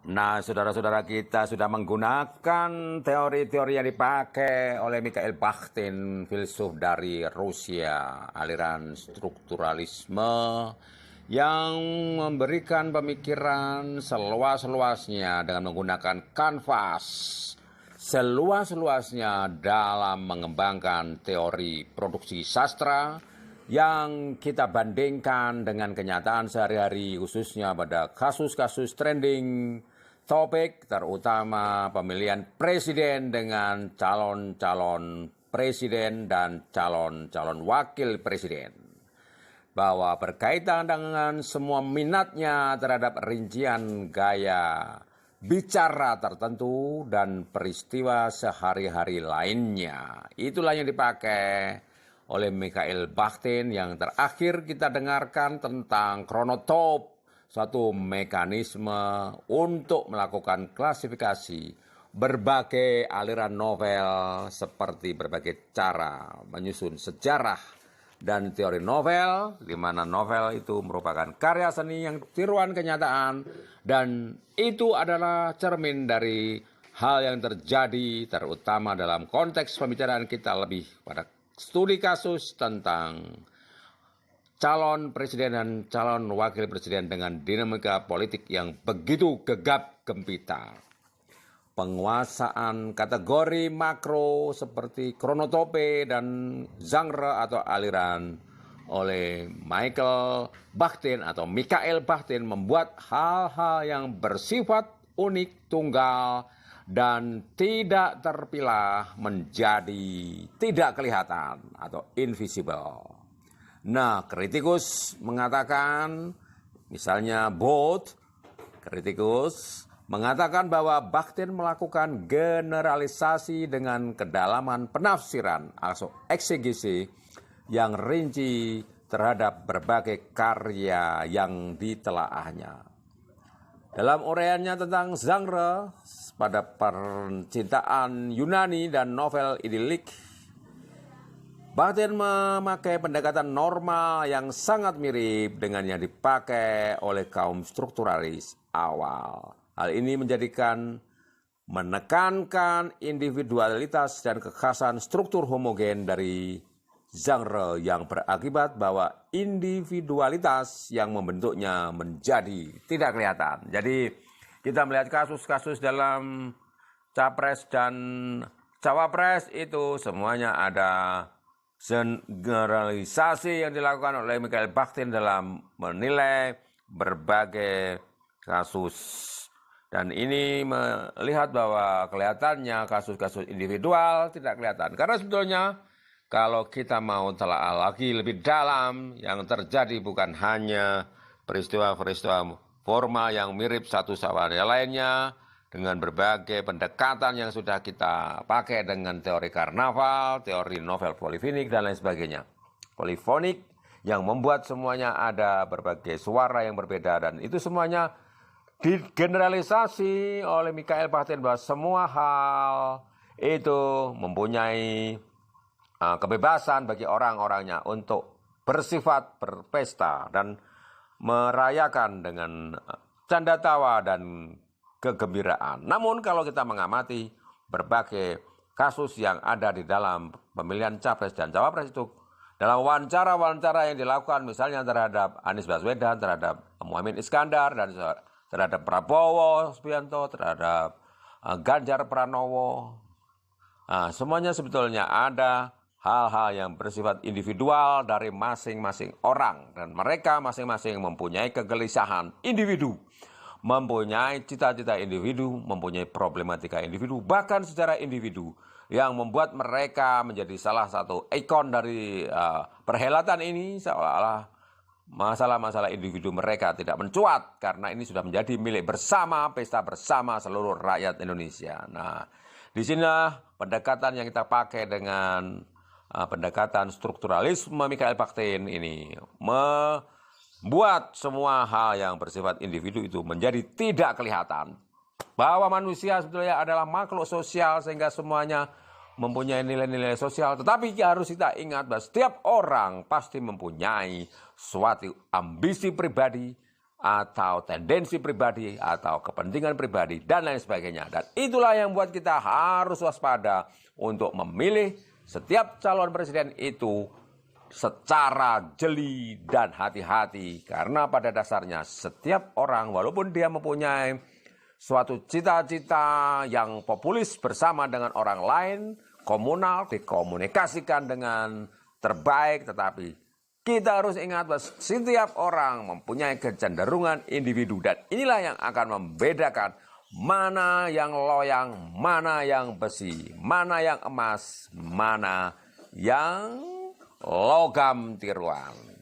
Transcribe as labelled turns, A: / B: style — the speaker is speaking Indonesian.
A: Nah, saudara-saudara kita sudah menggunakan teori-teori yang dipakai oleh Mikhail Bakhtin, filsuf dari Rusia, aliran strukturalisme yang memberikan pemikiran seluas-luasnya dengan menggunakan kanvas seluas-luasnya dalam mengembangkan teori produksi sastra yang kita bandingkan dengan kenyataan sehari-hari, khususnya pada kasus-kasus trending topik, terutama pemilihan presiden dengan calon-calon presiden dan calon-calon wakil presiden, bahwa berkaitan dengan semua minatnya terhadap rincian gaya bicara tertentu dan peristiwa sehari-hari lainnya. Itulah yang dipakai oleh Mikhail Bakhtin. Yang terakhir kita dengarkan tentang chronotop, suatu mekanisme untuk melakukan klasifikasi berbagai aliran novel seperti berbagai cara menyusun sejarah dan teori novel, di mana novel itu merupakan karya seni yang tiruan kenyataan, dan itu adalah cermin dari hal yang terjadi, terutama dalam konteks pembicaraan kita lebih pada studi kasus tentang calon presiden dan calon wakil presiden dengan dinamika politik yang begitu gegap gempita. Penguasaan kategori makro seperti chronotope dan genre atau aliran oleh Mikhail Bakhtin membuat hal-hal yang bersifat unik, tunggal, dan tidak terpilah menjadi tidak kelihatan atau invisible. Nah, kritikus mengatakan, misalnya kritikus mengatakan bahwa Bakhtin melakukan generalisasi dengan kedalaman penafsiran atau eksegesi yang rinci terhadap berbagai karya yang ditelaahnya. Dalam uraiannya tentang genre pada percintaan Yunani dan novel idilik, Bakhtin memakai pendekatan normal yang sangat mirip dengan yang dipakai oleh kaum strukturalis awal. Hal ini menekankan individualitas dan kekhasan struktur homogen dari genre yang berakibat bahwa individualitas yang membentuknya menjadi tidak kelihatan. Jadi kita melihat kasus-kasus dalam capres dan cawapres itu semuanya ada generalisasi yang dilakukan oleh Mikhail Bakhtin dalam menilai berbagai kasus. Dan ini melihat bahwa kelihatannya kasus-kasus individual tidak kelihatan. Karena sebetulnya kalau kita mau telaah lagi lebih dalam, yang terjadi bukan hanya peristiwa-peristiwa formal yang mirip satu sama yang lainnya, dengan berbagai pendekatan yang sudah kita pakai dengan teori karnaval, teori novel polifonik, dan lain sebagainya. Polifonik yang membuat semuanya ada berbagai suara yang berbeda, dan itu semuanya digeneralisasi oleh Mikhail Bakhtin bahwa semua hal itu mempunyai kebebasan bagi orang-orangnya untuk bersifat berpesta dan merayakan dengan canda tawa dan kegembiraan. Namun kalau kita mengamati berbagai kasus yang ada di dalam pemilihan capres dan cawapres itu, dalam wawancara-wawancara yang dilakukan misalnya terhadap Anies Baswedan, terhadap Muhaimin Iskandar, dan terhadap Prabowo Subianto, terhadap Ganjar Pranowo, semuanya sebetulnya ada hal-hal yang bersifat individual dari masing-masing orang, dan mereka masing-masing mempunyai kegelisahan individu, mempunyai cita-cita individu, mempunyai problematika individu, bahkan secara individu, yang membuat mereka menjadi salah satu ikon dari perhelatan ini, seolah-olah masalah-masalah individu mereka tidak mencuat karena ini sudah menjadi milik bersama, pesta bersama seluruh rakyat Indonesia. Nah, di sini pendekatan yang kita pakai dengan pendekatan strukturalisme Mikhail Bakhtin ini membuat semua hal yang bersifat individu itu menjadi tidak kelihatan. Bahwa manusia sebetulnya adalah makhluk sosial sehingga semuanya mempunyai nilai-nilai sosial, tetapi harus kita ingat bahwa setiap orang pasti mempunyai suatu ambisi pribadi, atau tendensi pribadi, atau kepentingan pribadi, dan lain sebagainya. Dan itulah yang membuat kita harus waspada untuk memilih setiap calon presiden itu secara jeli dan hati-hati. Karena pada dasarnya setiap orang, walaupun dia mempunyai suatu cita-cita yang populis bersama dengan orang lain, komunal, dikomunikasikan dengan terbaik, tetapi kita harus ingat bahwa setiap orang mempunyai kecenderungan individu, dan inilah yang akan membedakan mana yang loyang, mana yang besi, mana yang emas, mana yang logam tiruan.